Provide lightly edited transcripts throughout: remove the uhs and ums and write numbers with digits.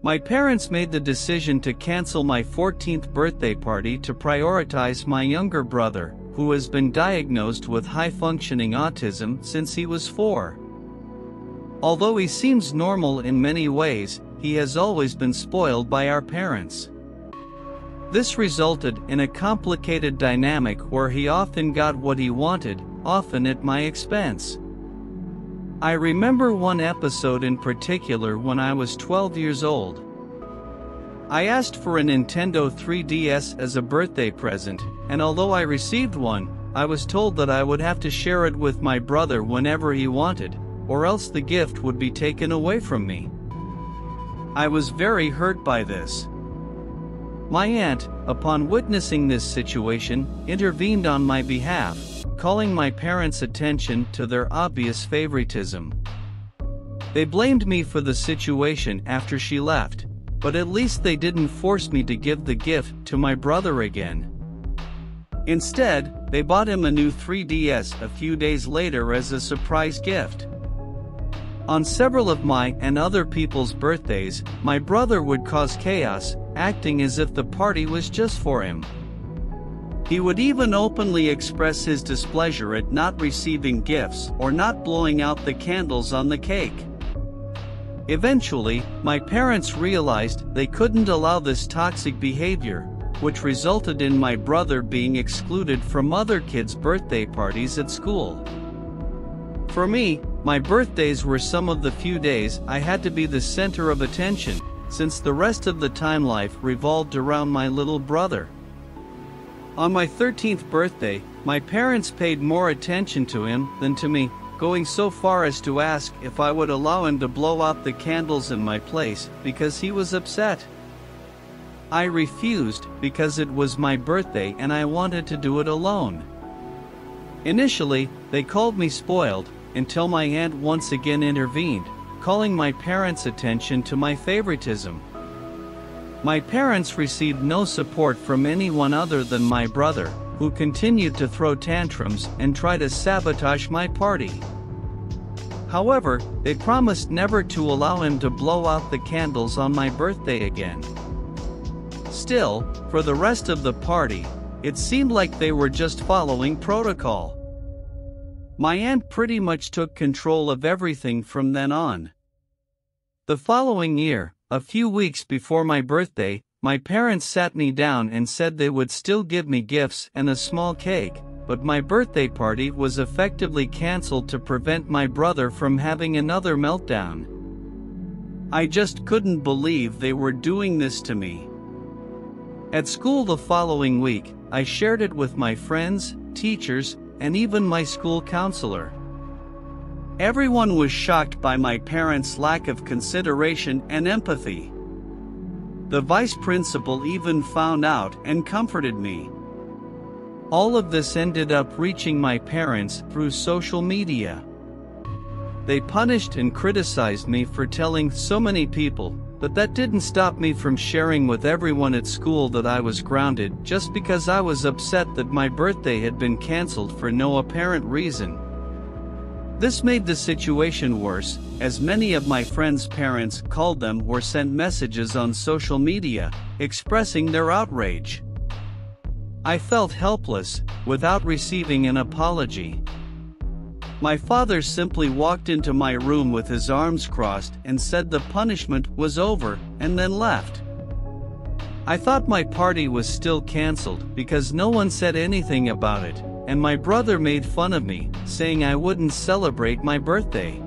My parents made the decision to cancel my 14th birthday party to prioritize my younger brother, who has been diagnosed with high-functioning autism since he was 4. Although he seems normal in many ways, he has always been spoiled by our parents. This resulted in a complicated dynamic where he often got what he wanted, often at my expense. I remember one episode in particular when I was 12 years old. I asked for a Nintendo 3DS as a birthday present, and although I received one, I was told that I would have to share it with my brother whenever he wanted, or else the gift would be taken away from me. I was very hurt by this. My aunt, upon witnessing this situation, intervened on my behalf, calling my parents' attention to their obvious favoritism. They blamed me for the situation after she left, but at least they didn't force me to give the gift to my brother again. Instead, they bought him a new 3DS a few days later as a surprise gift. On several of my and other people's birthdays, my brother would cause chaos, acting as if the party was just for him. He would even openly express his displeasure at not receiving gifts or not blowing out the candles on the cake. Eventually, my parents realized they couldn't allow this toxic behavior, which resulted in my brother being excluded from other kids' birthday parties at school. For me, my birthdays were some of the few days I had to be the center of attention, since the rest of the time life revolved around my little brother. On my 13th birthday, my parents paid more attention to him than to me, going so far as to ask if I would allow him to blow out the candles in my place because he was upset. I refused because it was my birthday and I wanted to do it alone. Initially, they called me spoiled, until my aunt once again intervened, calling my parents' attention to my favoritism. My parents received no support from anyone other than my brother, who continued to throw tantrums and try to sabotage my party. However, they promised never to allow him to blow out the candles on my birthday again. Still, for the rest of the party, it seemed like they were just following protocol. My aunt pretty much took control of everything from then on. The following year, a few weeks before my birthday, my parents sat me down and said they would still give me gifts and a small cake, but my birthday party was effectively cancelled to prevent my brother from having another meltdown. I just couldn't believe they were doing this to me. At school the following week, I shared it with my friends, teachers, and even my school counselor. Everyone was shocked by my parents' lack of consideration and empathy. The vice principal even found out and comforted me. All of this ended up reaching my parents through social media. They punished and criticized me for telling so many people, but that didn't stop me from sharing with everyone at school that I was grounded just because I was upset that my birthday had been canceled for no apparent reason. This made the situation worse, as many of my friends' parents called them or sent messages on social media, expressing their outrage. I felt helpless, without receiving an apology. My father simply walked into my room with his arms crossed and said the punishment was over, and then left. I thought my party was still canceled because no one said anything about it, and my brother made fun of me, saying I wouldn't celebrate my birthday.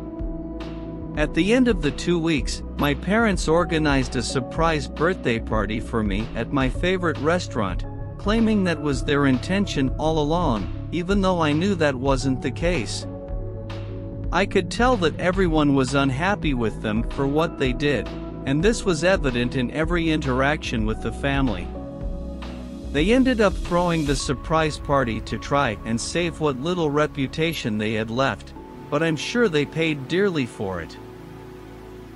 At the end of the 2 weeks, my parents organized a surprise birthday party for me at my favorite restaurant, claiming that was their intention all along, even though I knew that wasn't the case. I could tell that everyone was unhappy with them for what they did, and this was evident in every interaction with the family. They ended up throwing the surprise party to try and save what little reputation they had left, but I'm sure they paid dearly for it.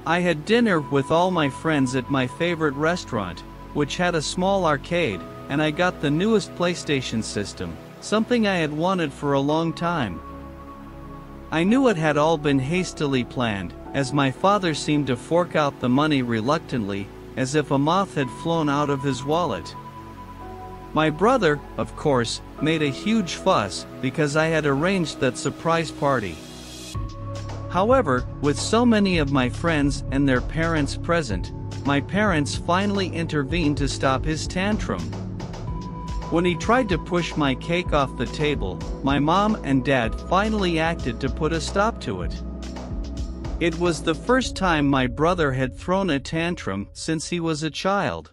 I had dinner with all my friends at my favorite restaurant, which had a small arcade, and I got the newest PlayStation system, something I had wanted for a long time. I knew it had all been hastily planned, as my father seemed to fork out the money reluctantly, as if a moth had flown out of his wallet. My brother, of course, made a huge fuss because I had arranged that surprise party. However, with so many of my friends and their parents present, my parents finally intervened to stop his tantrum. When he tried to push my cake off the table, my mom and dad finally acted to put a stop to it. It was the first time my brother had thrown a tantrum since he was a child.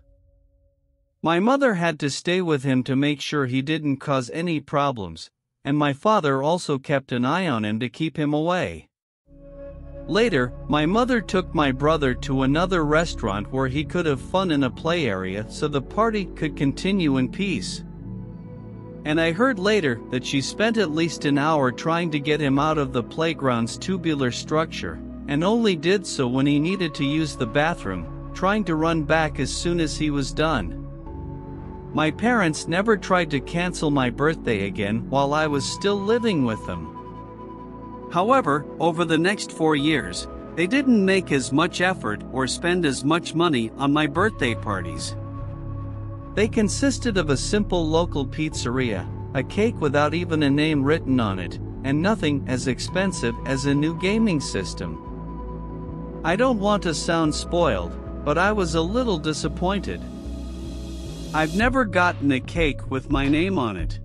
My mother had to stay with him to make sure he didn't cause any problems, and my father also kept an eye on him to keep him away. Later, my mother took my brother to another restaurant where he could have fun in a play area so the party could continue in peace. And I heard later that she spent at least an hour trying to get him out of the playground's tubular structure, and only did so when he needed to use the bathroom, trying to run back as soon as he was done. My parents never tried to cancel my birthday again while I was still living with them. However, over the next 4 years, they didn't make as much effort or spend as much money on my birthday parties. They consisted of a simple local pizzeria, a cake without even a name written on it, and nothing as expensive as a new gaming system. I don't want to sound spoiled, but I was a little disappointed. I've never gotten a cake with my name on it.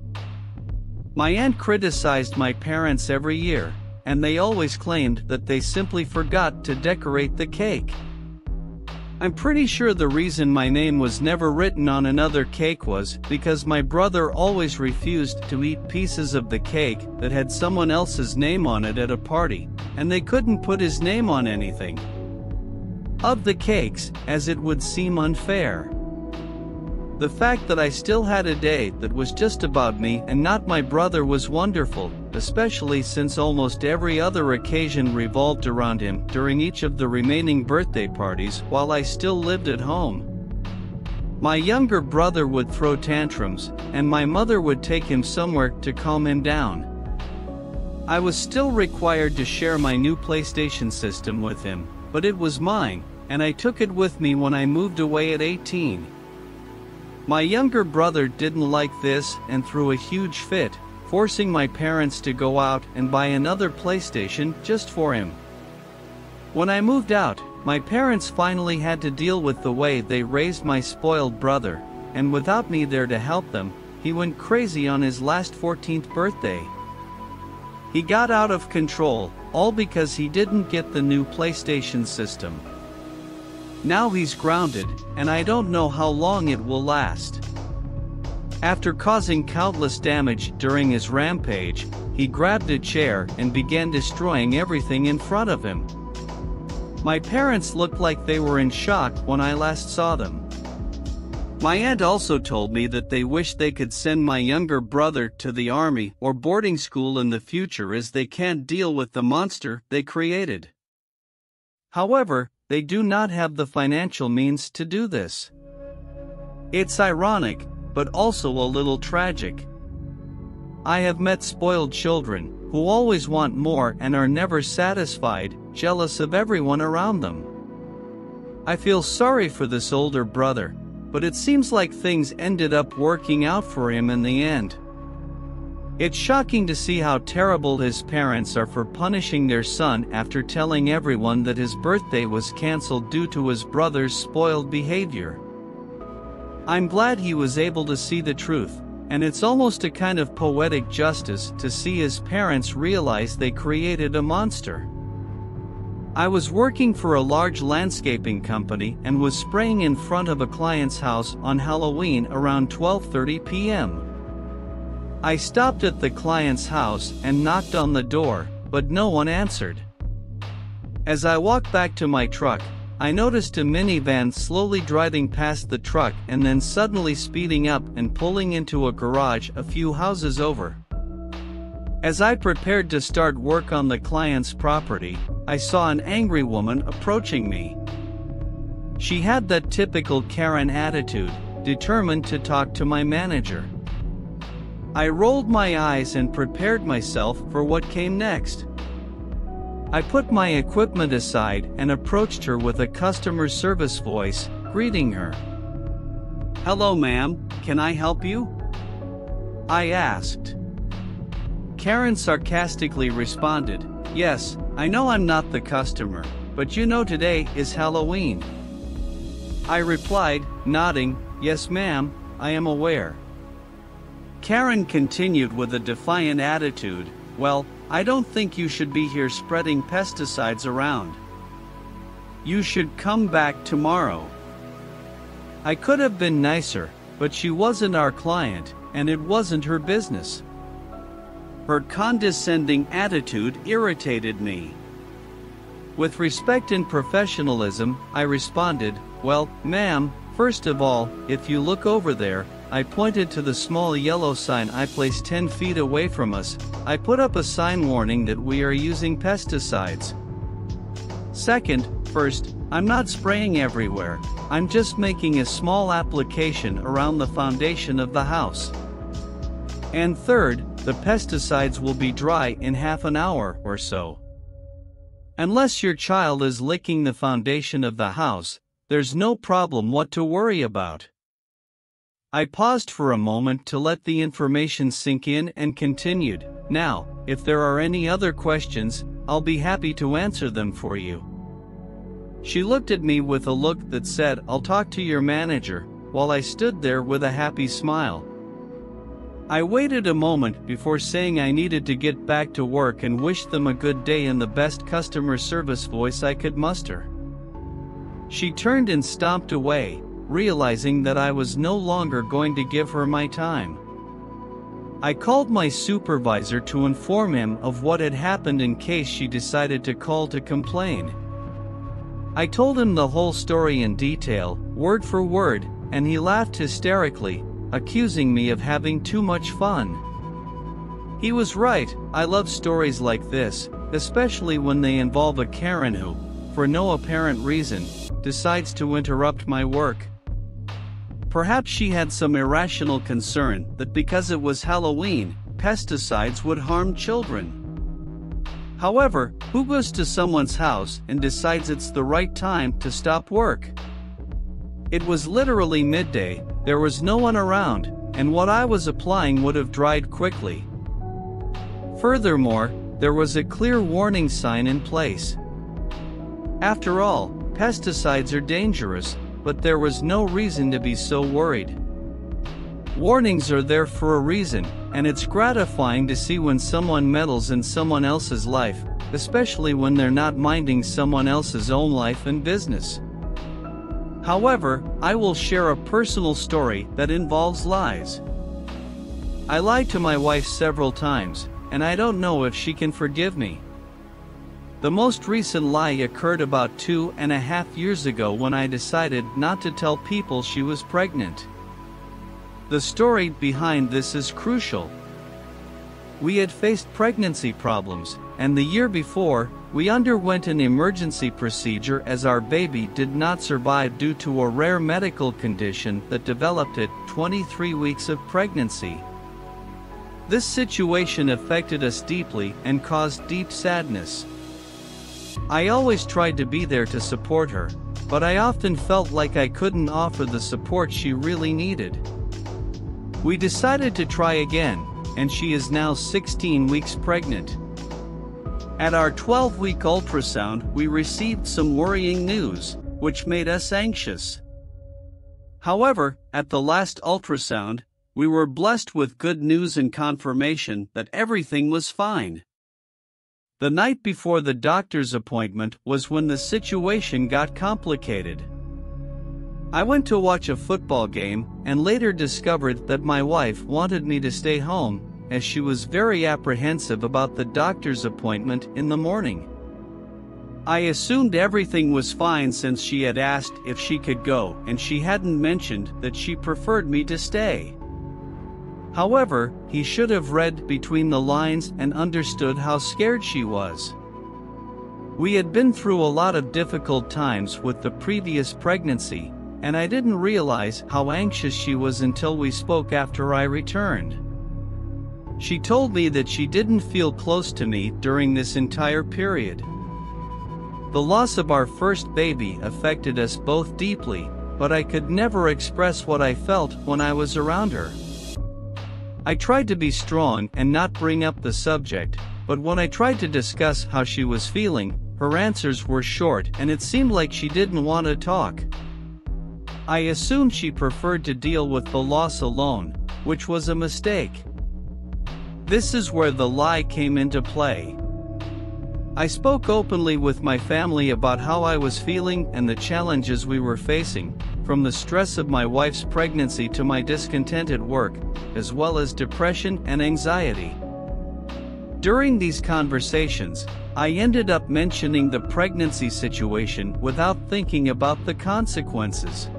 My aunt criticized my parents every year, and they always claimed that they simply forgot to decorate the cake. I'm pretty sure the reason my name was never written on another cake was because my brother always refused to eat pieces of the cake that had someone else's name on it at a party, and they couldn't put his name on anything of the cakes, as it would seem unfair. The fact that I still had a day that was just about me and not my brother was wonderful, especially since almost every other occasion revolved around him during each of the remaining birthday parties while I still lived at home. My younger brother would throw tantrums, and my mother would take him somewhere to calm him down. I was still required to share my new PlayStation system with him, but it was mine, and I took it with me when I moved away at 18. My younger brother didn't like this and threw a huge fit, forcing my parents to go out and buy another PlayStation just for him. When I moved out, my parents finally had to deal with the way they raised my spoiled brother, and without me there to help them, he went crazy on his last 14th birthday. He got out of control, all because he didn't get the new PlayStation system. Now he's grounded, and I don't know how long it will last. After causing countless damage during his rampage, he grabbed a chair and began destroying everything in front of him. My parents looked like they were in shock when I last saw them. My aunt also told me that they wish they could send my younger brother to the army or boarding school in the future as they can't deal with the monster they created. However, they do not have the financial means to do this. It's ironic, but also a little tragic. I have met spoiled children, who always want more and are never satisfied, jealous of everyone around them. I feel sorry for this older brother, but it seems like things ended up working out for him in the end. It's shocking to see how terrible his parents are for punishing their son after telling everyone that his birthday was cancelled due to his brother's spoiled behavior. I'm glad he was able to see the truth, and it's almost a kind of poetic justice to see his parents realize they created a monster. I was working for a large landscaping company and was spraying in front of a client's house on Halloween around 12:30 p.m. I stopped at the client's house and knocked on the door, but no one answered. As I walked back to my truck, I noticed a minivan slowly driving past the truck and then suddenly speeding up and pulling into a garage a few houses over. As I prepared to start work on the client's property, I saw an angry woman approaching me. She had that typical Karen attitude, determined to talk to my manager. I rolled my eyes and prepared myself for what came next. I put my equipment aside and approached her with a customer service voice, greeting her. "Hello, ma'am, can I help you?" I asked. Karen sarcastically responded, "Yes, I know I'm not the customer, but you know today is Halloween." I replied, nodding, "Yes, ma'am, I am aware." Karen continued with a defiant attitude, "Well, I don't think you should be here spreading pesticides around. You should come back tomorrow." I could have been nicer, but she wasn't our client, and it wasn't her business. Her condescending attitude irritated me. With respect and professionalism, I responded, "Well, ma'am, first of all, if you look over there," I pointed to the small yellow sign I placed 10 feet away from us. "I put up a sign warning that we are using pesticides. Second, first, I'm not spraying everywhere, I'm just making a small application around the foundation of the house. And third, the pesticides will be dry in half an hour or so. Unless your child is licking the foundation of the house, there's no problem what to worry about." I paused for a moment to let the information sink in and continued, "Now, if there are any other questions, I'll be happy to answer them for you." She looked at me with a look that said, "I'll talk to your manager," while I stood there with a happy smile. I waited a moment before saying I needed to get back to work and wished them a good day in the best customer service voice I could muster. She turned and stomped away, realizing that I was no longer going to give her my time. I called my supervisor to inform him of what had happened in case she decided to call to complain. I told him the whole story in detail, word for word, and he laughed hysterically, accusing me of having too much fun. He was right. I love stories like this, especially when they involve a Karen who, for no apparent reason, decides to interrupt my work. Perhaps she had some irrational concern that because it was Halloween, pesticides would harm children. However, who goes to someone's house and decides it's the right time to stop work? It was literally midday, there was no one around, and what I was applying would have dried quickly. Furthermore, there was a clear warning sign in place. After all, pesticides are dangerous, but there was no reason to be so worried. Warnings are there for a reason, and it's gratifying to see when someone meddles in someone else's life, especially when they're not minding someone else's own life and business. However, I will share a personal story that involves lies. I lied to my wife several times, and I don't know if she can forgive me. The most recent lie occurred about 2.5 years ago when I decided not to tell people she was pregnant. The story behind this is crucial. We had faced pregnancy problems, and the year before, we underwent an emergency procedure as our baby did not survive due to a rare medical condition that developed at 23 weeks of pregnancy. This situation affected us deeply and caused deep sadness. I always tried to be there to support her, but I often felt like I couldn't offer the support she really needed. We decided to try again, and she is now 16 weeks pregnant. At our 12-week ultrasound, we received some worrying news, which made us anxious. However, at the last ultrasound, we were blessed with good news and confirmation that everything was fine. The night before the doctor's appointment was when the situation got complicated. I went to watch a football game and later discovered that my wife wanted me to stay home, as she was very apprehensive about the doctor's appointment in the morning. I assumed everything was fine since she had asked if she could go and she hadn't mentioned that she preferred me to stay. However, he should have read between the lines and understood how scared she was. We had been through a lot of difficult times with the previous pregnancy, and I didn't realize how anxious she was until we spoke after I returned. She told me that she didn't feel close to me during this entire period. The loss of our first baby affected us both deeply, but I could never express what I felt when I was around her. I tried to be strong and not bring up the subject, but when I tried to discuss how she was feeling, her answers were short and it seemed like she didn't want to talk. I assumed she preferred to deal with the loss alone, which was a mistake. This is where the lie came into play. I spoke openly with my family about how I was feeling and the challenges we were facing, from the stress of my wife's pregnancy to my discontent at work, as well as depression and anxiety. During these conversations, I ended up mentioning the pregnancy situation without thinking about the consequences.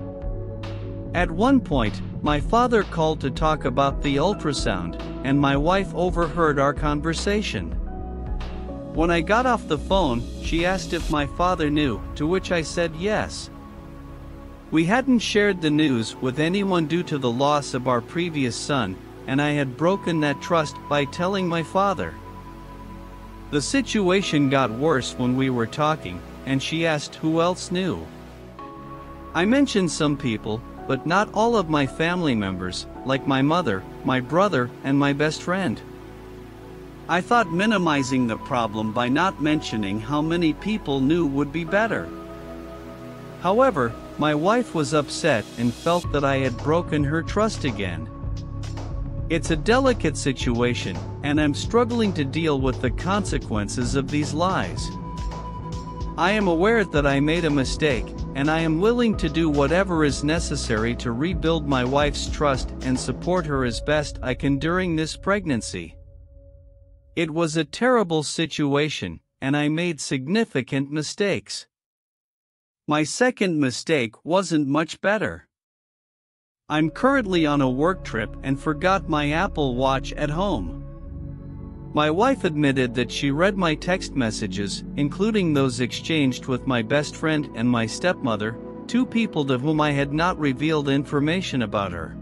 At one point, my father called to talk about the ultrasound, and my wife overheard our conversation. When I got off the phone, she asked if my father knew, to which I said yes. We hadn't shared the news with anyone due to the loss of our previous son, and I had broken that trust by telling my father. The situation got worse when we were talking, and she asked who else knew. I mentioned some people, but not all of my family members, like my mother, my brother, and my best friend. I thought minimizing the problem by not mentioning how many people knew would be better. However, my wife was upset and felt that I had broken her trust again. It's a delicate situation, and I'm struggling to deal with the consequences of these lies. I am aware that I made a mistake, and I am willing to do whatever is necessary to rebuild my wife's trust and support her as best I can during this pregnancy. It was a terrible situation, and I made significant mistakes. My second mistake wasn't much better. I'm currently on a work trip and forgot my Apple Watch at home. My wife admitted that she read my text messages, including those exchanged with my best friend and my stepmother, two people to whom I had not revealed information about her.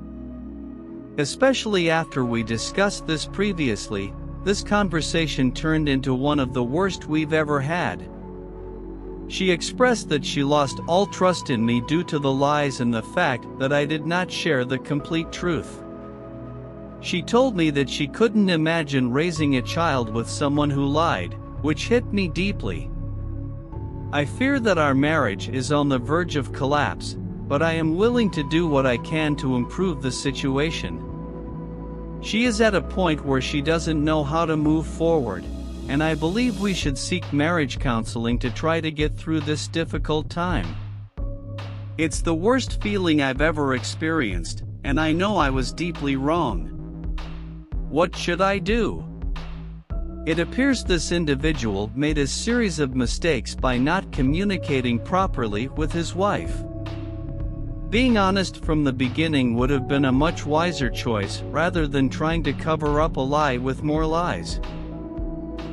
Especially after we discussed this previously, this conversation turned into one of the worst we've ever had. She expressed that she lost all trust in me due to the lies and the fact that I did not share the complete truth. She told me that she couldn't imagine raising a child with someone who lied, which hit me deeply. I fear that our marriage is on the verge of collapse, but I am willing to do what I can to improve the situation. She is at a point where she doesn't know how to move forward, and I believe we should seek marriage counseling to try to get through this difficult time. It's the worst feeling I've ever experienced, and I know I was deeply wrong. What should I do? It appears this individual made a series of mistakes by not communicating properly with his wife. Being honest from the beginning would have been a much wiser choice rather than trying to cover up a lie with more lies.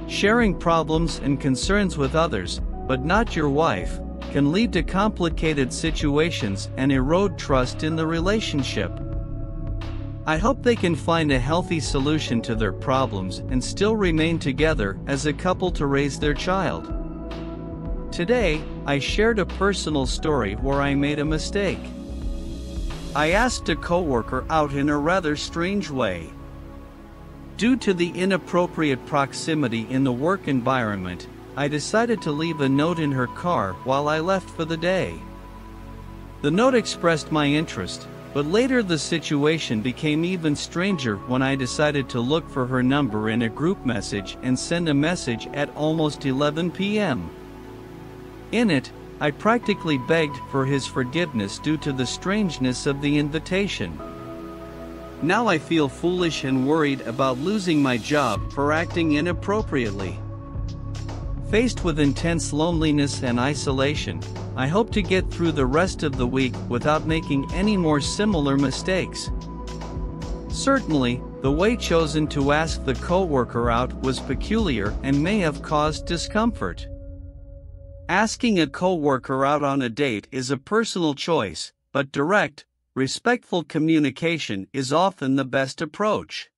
Sharing problems and concerns with others, but not your wife, can lead to complicated situations and erode trust in the relationship. I hope they can find a healthy solution to their problems and still remain together as a couple to raise their child. Today, I shared a personal story where I made a mistake. I asked a coworker out in a rather strange way. Due to the inappropriate proximity in the work environment, I decided to leave a note in her car while I left for the day. The note expressed my interest, but later the situation became even stranger when I decided to look for her number in a group message and send a message at almost 11 p.m. In it, I practically begged for his forgiveness due to the strangeness of the invitation. Now I feel foolish and worried about losing my job for acting inappropriately. Faced with intense loneliness and isolation, I hope to get through the rest of the week without making any more similar mistakes. Certainly, the way chosen to ask the coworker out was peculiar and may have caused discomfort. Asking a coworker out on a date is a personal choice, but direct, respectful communication is often the best approach.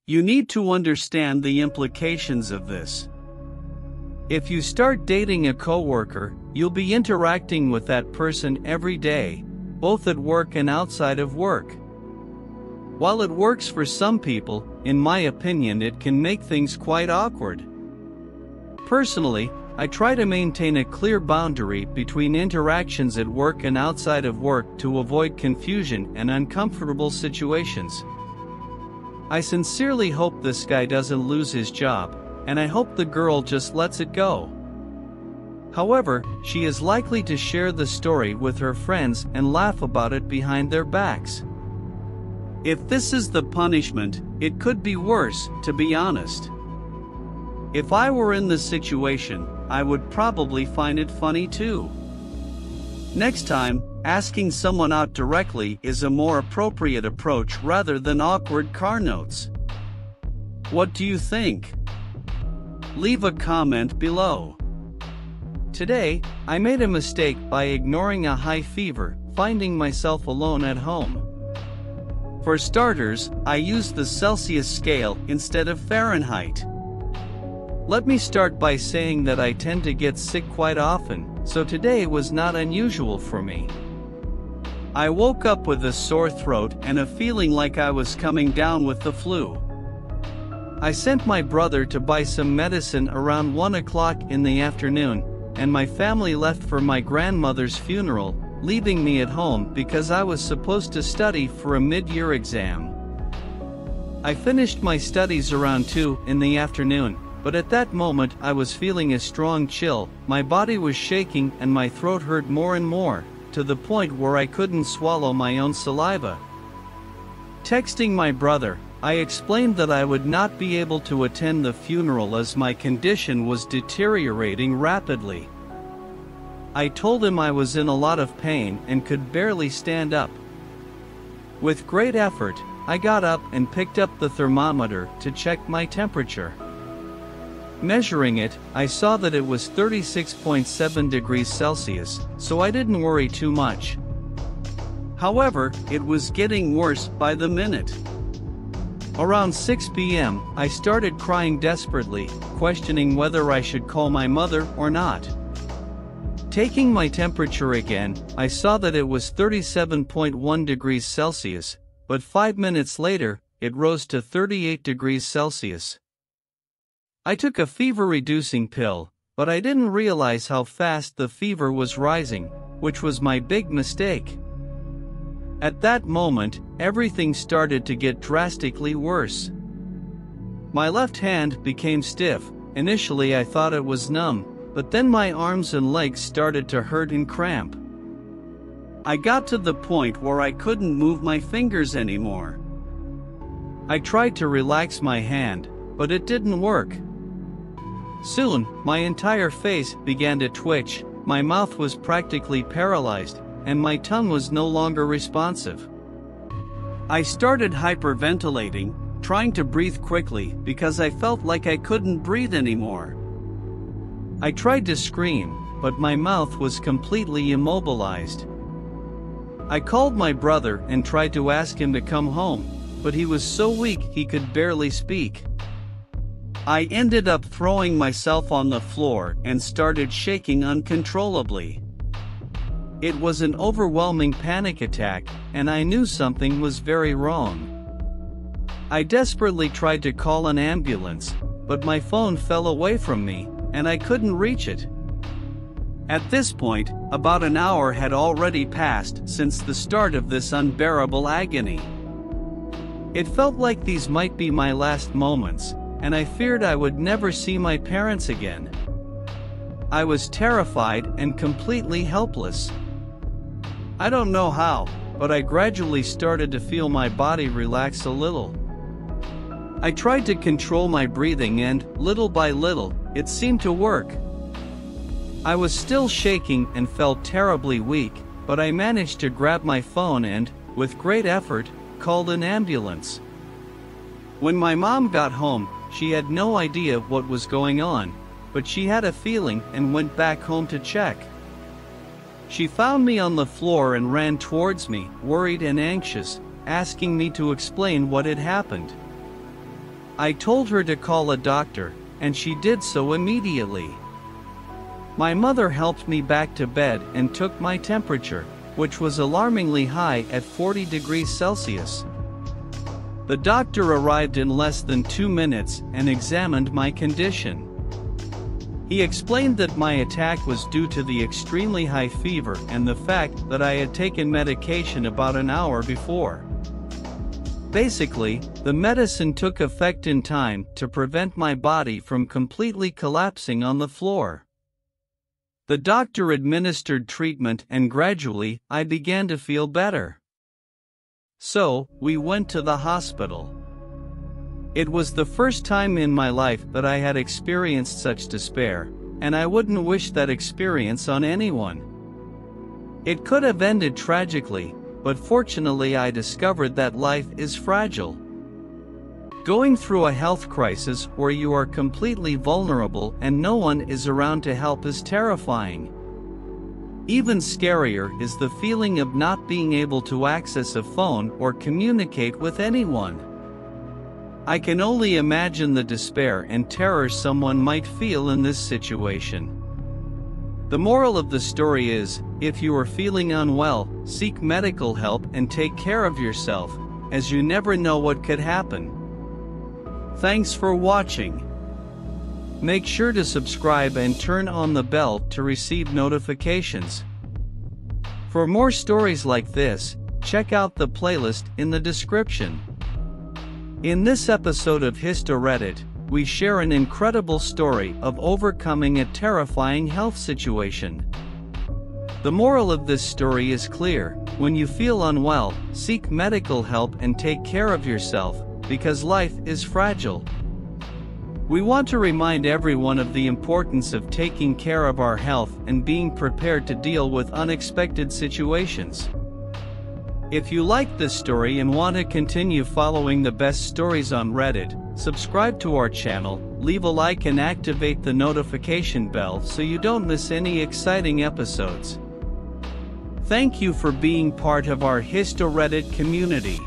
You need to understand the implications of this. If you start dating a coworker, you'll be interacting with that person every day, both at work and outside of work. While it works for some people, in my opinion it can make things quite awkward. Personally, I try to maintain a clear boundary between interactions at work and outside of work to avoid confusion and uncomfortable situations. I sincerely hope this guy doesn't lose his job, and I hope the girl just lets it go. However, she is likely to share the story with her friends and laugh about it behind their backs. If this is the punishment, it could be worse, to be honest. If I were in this situation, I would probably find it funny too. Next time, asking someone out directly is a more appropriate approach rather than awkward car notes. What do you think? Leave a comment below. Today, I made a mistake by ignoring a high fever, finding myself alone at home. For starters, I used the Celsius scale instead of Fahrenheit. Let me start by saying that I tend to get sick quite often, so today was not unusual for me. I woke up with a sore throat and a feeling like I was coming down with the flu. I sent my brother to buy some medicine around 1 o'clock in the afternoon, and my family left for my grandmother's funeral, leaving me at home because I was supposed to study for a mid-year exam. I finished my studies around 2 in the afternoon, but at that moment I was feeling a strong chill, my body was shaking and my throat hurt more and more, to the point where I couldn't swallow my own saliva. Texting my brother, I explained that I would not be able to attend the funeral as my condition was deteriorating rapidly. I told him I was in a lot of pain and could barely stand up. With great effort, I got up and picked up the thermometer to check my temperature. Measuring it, I saw that it was 36.7 degrees Celsius, so I didn't worry too much. However, it was getting worse by the minute. Around 6 p.m., I started crying desperately, questioning whether I should call my mother or not. Taking my temperature again, I saw that it was 37.1 degrees Celsius, but 5 minutes later, it rose to 38 degrees Celsius. I took a fever-reducing pill, but I didn't realize how fast the fever was rising, which was my big mistake. At that moment, everything started to get drastically worse. My left hand became stiff. Initially I thought it was numb, but then my arms and legs started to hurt and cramp. I got to the point where I couldn't move my fingers anymore. I tried to relax my hand, but it didn't work. Soon, my entire face began to twitch, my mouth was practically paralyzed, and my tongue was no longer responsive. I started hyperventilating, trying to breathe quickly because I felt like I couldn't breathe anymore. I tried to scream, but my mouth was completely immobilized. I called my brother and tried to ask him to come home, but he was so weak he could barely speak. I ended up throwing myself on the floor and started shaking uncontrollably. It was an overwhelming panic attack, and I knew something was very wrong. I desperately tried to call an ambulance, but my phone fell away from me, and I couldn't reach it. At this point, about an hour had already passed since the start of this unbearable agony. It felt like these might be my last moments, and I feared I would never see my parents again. I was terrified and completely helpless. I don't know how, but I gradually started to feel my body relax a little. I tried to control my breathing and, little by little, it seemed to work. I was still shaking and felt terribly weak, but I managed to grab my phone and, with great effort, called an ambulance. When my mom got home, she had no idea what was going on, but she had a feeling and went back home to check. She found me on the floor and ran towards me, worried and anxious, asking me to explain what had happened. I told her to call a doctor, and she did so immediately. My mother helped me back to bed and took my temperature, which was alarmingly high at 40 degrees Celsius. The doctor arrived in less than 2 minutes and examined my condition. He explained that my attack was due to the extremely high fever and the fact that I had taken medication about an hour before. Basically, the medicine took effect in time to prevent my body from completely collapsing on the floor. The doctor administered treatment and gradually, I began to feel better. So, we went to the hospital. It was the first time in my life that I had experienced such despair, and I wouldn't wish that experience on anyone. It could have ended tragically, but fortunately I discovered that life is fragile. Going through a health crisis where you are completely vulnerable and no one is around to help is terrifying. Even scarier is the feeling of not being able to access a phone or communicate with anyone. I can only imagine the despair and terror someone might feel in this situation. The moral of the story is, if you are feeling unwell, seek medical help and take care of yourself, as you never know what could happen. Thanks for watching. Make sure to subscribe and turn on the bell to receive notifications. For more stories like this, check out the playlist in the description. In this episode of HistoReddit, we share an incredible story of overcoming a terrifying health situation. The moral of this story is clear: when you feel unwell, seek medical help and take care of yourself, because life is fragile. We want to remind everyone of the importance of taking care of our health and being prepared to deal with unexpected situations. If you like this story and want to continue following the best stories on Reddit, subscribe to our channel, leave a like and activate the notification bell so you don't miss any exciting episodes. Thank you for being part of our HistoReddit community.